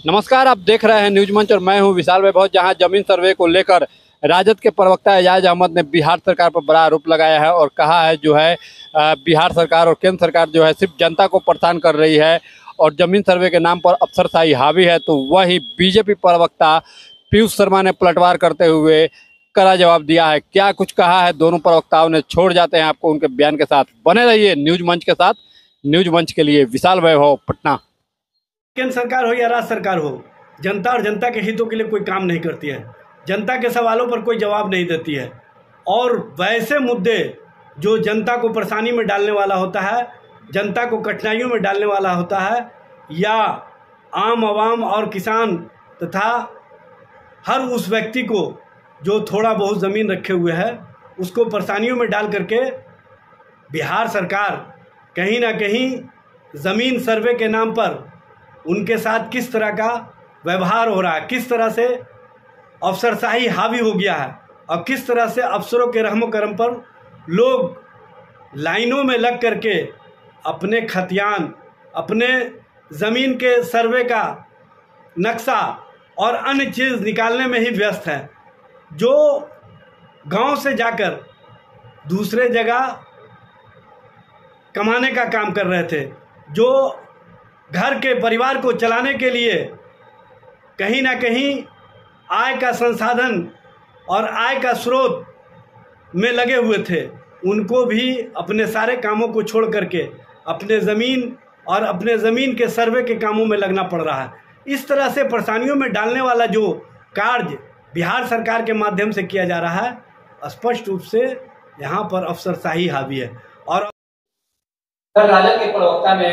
नमस्कार, आप देख रहे हैं न्यूज मंच और मैं हूं विशाल वैभव। जहां जमीन सर्वे को लेकर राजद के प्रवक्ता एजाज अहमद ने बिहार सरकार पर बड़ा आरोप लगाया है और कहा है बिहार सरकार और केंद्र सरकार सिर्फ जनता को परेशान कर रही है और जमीन सर्वे के नाम पर अफसरशाही हावी है। तो वही बीजेपी प्रवक्ता पीयूष शर्मा ने पलटवार करते हुए कड़ा जवाब दिया है। क्या कुछ कहा है दोनों प्रवक्ताओं ने, छोड़ जाते हैं आपको उनके बयान के साथ। बने रहिए न्यूज मंच के साथ। न्यूज मंच के लिए विशाल वैभव, पटना। केंद्र सरकार हो या राज्य सरकार हो, जनता और जनता के हितों के लिए कोई काम नहीं करती है। जनता के सवालों पर कोई जवाब नहीं देती है और वैसे मुद्दे जो जनता को परेशानी में डालने वाला होता है, जनता को कठिनाइयों में डालने वाला होता है, या आम आवाम और किसान तथा हर उस व्यक्ति को जो थोड़ा बहुत ज़मीन रखे हुए है उसको परेशानियों में डाल करके बिहार सरकार कहीं ना कहीं ज़मीन सर्वे के नाम पर उनके साथ किस तरह का व्यवहार हो रहा है, किस तरह से अफसरशाही हावी हो गया है और किस तरह से अफसरों के रहमो करम पर लोग लाइनों में लग करके अपने खतियान, अपने ज़मीन के सर्वे का नक्शा और अन्य चीज़ निकालने में ही व्यस्त हैं। जो गांव से जाकर दूसरे जगह कमाने का काम कर रहे थे, जो घर के परिवार को चलाने के लिए कहीं ना कहीं आय का संसाधन और आय का स्रोत में लगे हुए थे, उनको भी अपने सारे कामों को छोड़ करके अपने ज़मीन और अपने ज़मीन के सर्वे के कामों में लगना पड़ रहा है। इस तरह से परेशानियों में डालने वाला जो कार्य बिहार सरकार के माध्यम से किया जा रहा है, स्पष्ट रूप से यहाँ पर अफसरशाही हावी है। और राजद के प्रवक्ता ने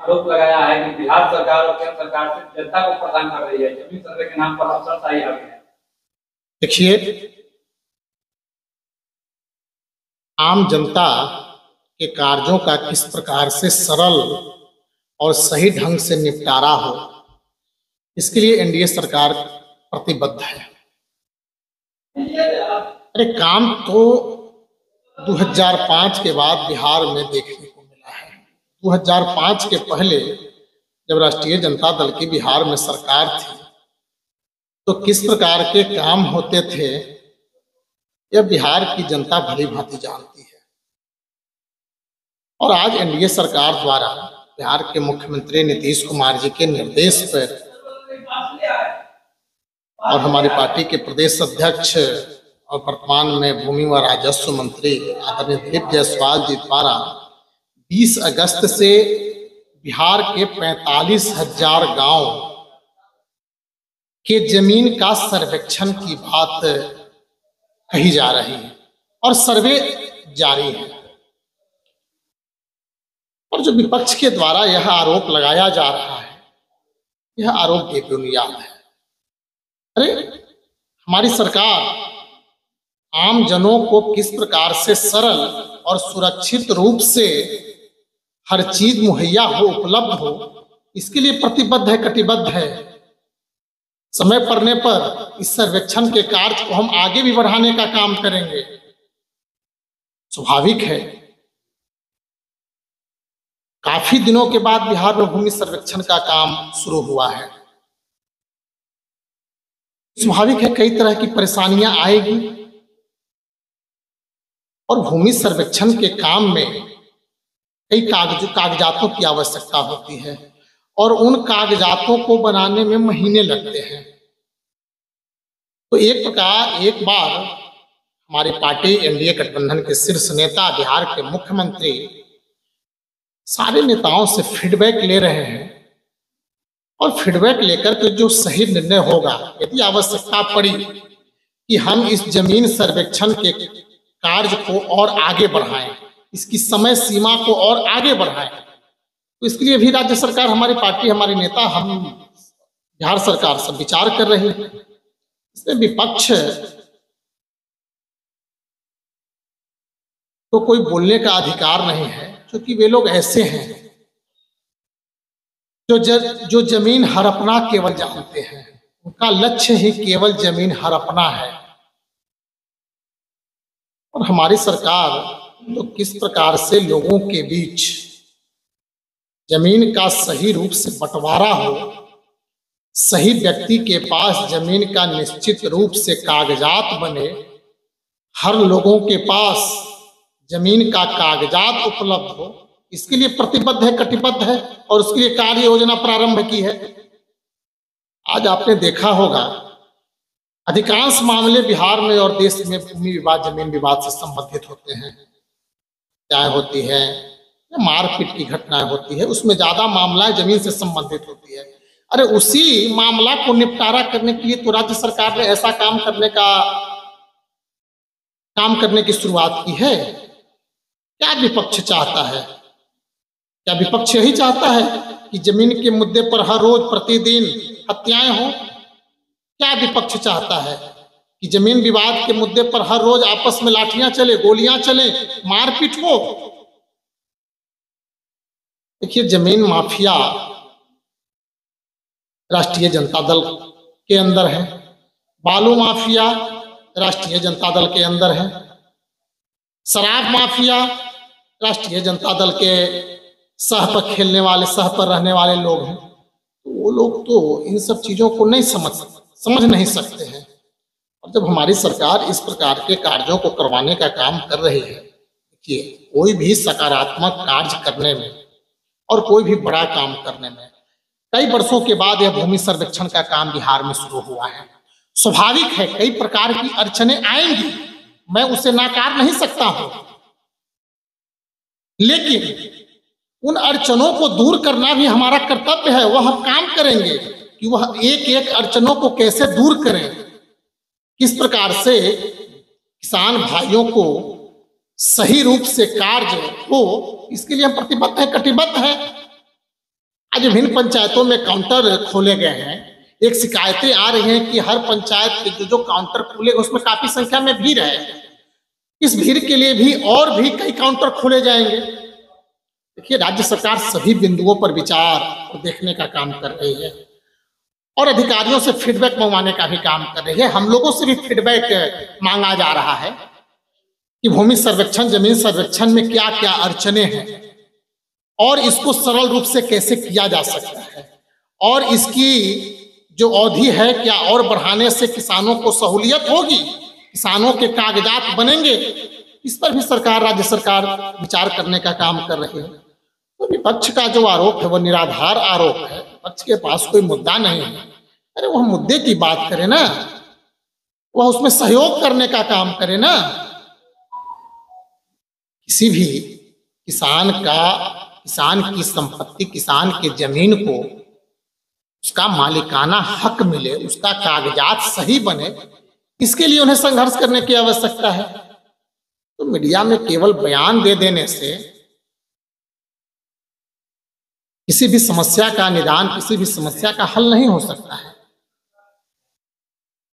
आरोप लगाया है कि बिहार सरकार और केंद्र सरकार सिर्फ जनता को परेशान कर रही है, जमीन सर्वे के नाम पर अफसरशाही हावी है। देखिए, आम जनता के कार्यों का किस प्रकार से सरल और सही ढंग से निपटारा हो, इसके लिए एनडीए सरकार प्रतिबद्ध है। अरे काम तो 2005 के बाद बिहार में देखने को मिला है। 2005 के पहले जब राष्ट्रीय जनता दल की बिहार में सरकार थी तो किस प्रकार के काम होते थे यह बिहार की जनता भली भांति जानती है। और आज एनडीए सरकार द्वारा बिहार के मुख्यमंत्री नीतीश कुमार जी के निर्देश पर और हमारी पार्टी के प्रदेश अध्यक्ष और वर्तमान में भूमि व राजस्व मंत्री आदरणीय दिलीप जायसवाल जी द्वारा 20 अगस्त से बिहार के 45,000 गांव के जमीन का सर्वेक्षण की बात कही जा रही है और सर्वे जारी है। और जो विपक्ष के द्वारा यह आरोप लगाया जा रहा है, यह आरोप बेबुनियाद है। अरे हमारी सरकार आम जनों को किस प्रकार से सरल और सुरक्षित रूप से हर चीज मुहैया हो, उपलब्ध हो, इसके लिए प्रतिबद्ध है, कटिबद्ध है। समय पड़ने पर इस सर्वेक्षण के कार्य को हम आगे भी बढ़ाने का काम करेंगे। स्वाभाविक है, काफी दिनों के बाद बिहार में भूमि सर्वेक्षण का काम शुरू हुआ है। स्वाभाविक है कई तरह की परेशानियां आएगी और भूमि सर्वेक्षण के काम में कई कागजातों की आवश्यकता होती है और उन कागजातों को बनाने में महीने लगते हैं। तो एक बार हमारी पार्टी एनडीए गठबंधन के शीर्ष नेता, बिहार के मुख्यमंत्री सारे नेताओं से फीडबैक ले रहे हैं और फीडबैक लेकर के जो सही निर्णय होगा, यदि आवश्यकता पड़ी कि हम इस जमीन सर्वेक्षण के कार्य को और आगे बढ़ाएं, इसकी समय सीमा को और आगे बढ़ाएं, तो इसके लिए भी राज्य सरकार, हमारी पार्टी, हमारे नेता, हम बिहार सरकार से विचार कर रही है। इसमें विपक्ष तो कोई बोलने का अधिकार नहीं है, क्योंकि वे लोग ऐसे हैं जो जमीन हड़पना केवल जानते हैं। उनका लक्ष्य ही केवल जमीन हड़पना है। और हमारी सरकार तो किस प्रकार से लोगों के बीच जमीन का सही रूप से बंटवारा हो, सही व्यक्ति के पास जमीन का निश्चित रूप से कागजात बने, हर लोगों के पास जमीन का कागजात उपलब्ध हो, इसके लिए प्रतिबद्ध है, कटिबद्ध है और उसके लिए कार्य योजना प्रारंभ की है। आज आपने देखा होगा अधिकांश मामले बिहार में और देश में भूमि विवाद, जमीन विवाद से संबंधित होते हैं। चाहे होती है या मारपीट की घटनाएं होती है, उसमें ज्यादा मामलाएं जमीन से संबंधित होती है। अरे उसी मामला को निपटारा करने के लिए तो राज्य सरकार ने ऐसा काम करने की शुरुआत की है। क्या विपक्ष चाहता है? क्या विपक्ष यही चाहता है कि जमीन के मुद्दे पर हर रोज प्रतिदिन हत्याएं हो? क्या विपक्ष चाहता है कि जमीन विवाद के मुद्दे पर हर रोज आपस में लाठियां चले, गोलियां चले, मारपीट हो? देखिए, जमीन माफिया राष्ट्रीय जनता दल के अंदर है, बालू माफिया राष्ट्रीय जनता दल के अंदर है, शराब माफिया राष्ट्रीय जनता दल के सह पर खेलने वाले, सह पर रहने वाले लोग हैं। तो वो लोग तो इन सब चीजों को नहीं समझ नहीं सकते हैं। और जब हमारी सरकार इस प्रकार के कार्यों को करवाने का काम कर रही है, देखिए, कोई भी सकारात्मक कार्य करने में और कोई भी बड़ा काम करने में कई वर्षों के बाद यह भूमि सर्वेक्षण का काम बिहार में शुरू हुआ है। स्वाभाविक है कई प्रकार की अड़चनें आएंगी, मैं उसे नाकार नहीं सकता हूं, लेकिन उन अड़चनों को दूर करना भी हमारा कर्तव्य है। वह हम काम करेंगे कि वह एक एक अड़चनों को कैसे दूर करें, किस प्रकार से किसान भाइयों को सही रूप से कार्य हो, इसके लिए हम प्रतिबद्ध है, कटिबद्ध है। आज विभिन्न पंचायतों में काउंटर खोले गए हैं। एक शिकायतें आ रही हैं कि हर पंचायत के जो काउंटर खोले उसमें काफी संख्या में भीड़ है। इस भीड़ के लिए भी और भी कई काउंटर खोले जाएंगे। देखिए, राज्य सरकार सभी बिंदुओं पर विचार और देखने का काम कर रही है और अधिकारियों से फीडबैक मंगवाने का भी काम कर रही है। हम लोगों से भी फीडबैक मांगा जा रहा है कि भूमि सर्वेक्षण, जमीन सर्वेक्षण में क्या क्या अड़चनें हैं और इसको सरल रूप से कैसे किया जा सकता है और इसकी जो अवधि है क्या और बढ़ाने से किसानों को सहूलियत होगी, किसानों के कागजात बनेंगे। इस पर भी सरकार, राज्य सरकार विचार करने का काम कर रही है। तो विपक्ष का जो आरोप है वह निराधार आरोप है। विपक्ष के पास कोई मुद्दा नहीं है। अरे वह मुद्दे की बात करे ना, वह उसमें सहयोग करने का काम करे ना। किसी भी किसान की संपत्ति, किसान की जमीन को उसका मालिकाना हक मिले, उसका कागजात सही बने, इसके लिए उन्हें संघर्ष करने की आवश्यकता है। तो मीडिया में केवल बयान दे देने से किसी भी समस्या का निदान, किसी भी समस्या का हल नहीं हो सकता है।